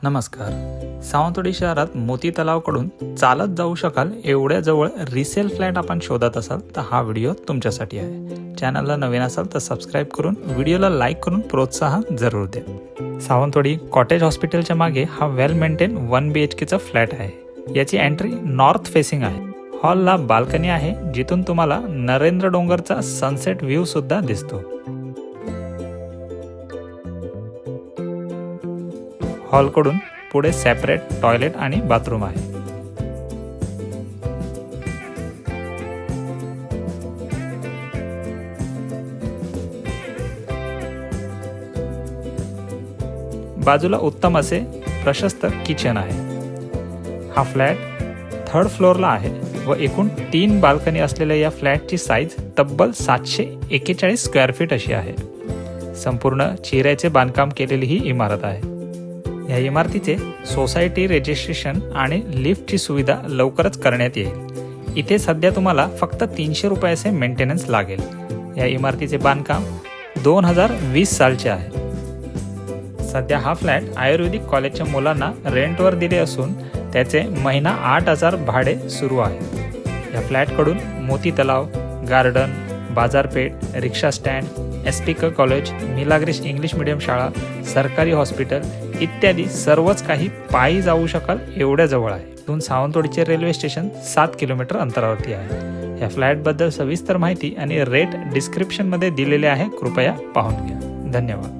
नमस्कार. सावंतवाडी शहरात मोती तलावकडून चालत जाऊ शकाल एवढ्या जवळ रिसेल फ्लॅट आपण शोधत असाल तर हा व्हिडिओ तुमच्यासाठी आहे. चॅनलला नवीन असाल तर सबस्क्राईब करून व्हिडिओला लाईक करून प्रोत्साहन जरूर द्या. सावंतवाडी कॉटेज हॉस्पिटलच्या मागे हा वेल मेंटेन 1 BHKचा फ्लॅट आहे. याची एंट्री नॉर्थ फेसिंग आहे. हॉलला बाल्कनी आहे जिथून तुम्हाला नरेंद्र डोंगरचा सनसेट व्ह्यू सुद्धा दिसतो. हॉलकडून पुढे सेपरेट टॉयलेट आणि बाथरूम आहे. बाजूला उत्तम असे प्रशस्त किचन आहे. हा फ्लॅट 3rd फ्लोअरला आहे व एकूण 3 बाल्कनी असलेल्या या फ्लॅटची साईज तब्बल 741 स्क्वेअर फीट अशी आहे. संपूर्ण चिऱ्याचे बांधकाम केलेली ही इमारत आहे. या इमारतीचे सोसायटी रजिस्ट्रेशन आणि लिफ्टची सुविधा लवकरच करण्यात येईल. इथे सध्या तुम्हाला फक्त 300 रुपयाचे मेंटेनन्स लागेल. या इमारतीचे बांधकाम 2020 सालचे आहे. सध्या हा फ्लॅट आयुर्वेदिक कॉलेजच्या मुलांना रेंटवर दिले असून त्याचे महिना 8,000 भाडे सुरू आहे. या फ्लॅटकडून मोती तलाव, गार्डन, बाजारपेठ, rickshaw stand, SPK college, Milagris English medium शाळा, सरकारी हॉस्पिटल इत्यादी सर्वच काही पायी जाऊ शकाल एवढ्या जवळ आहे. इथून सावंतवाडीचे रेल्वे स्टेशन 7 किलोमीटर अंतरावरती आहे. या फ्लॅटबद्दल सविस्तर माहिती आणि रेट डिस्क्रिप्शनमध्ये दिलेले आहे, कृपया पाहून घ्या. धन्यवाद.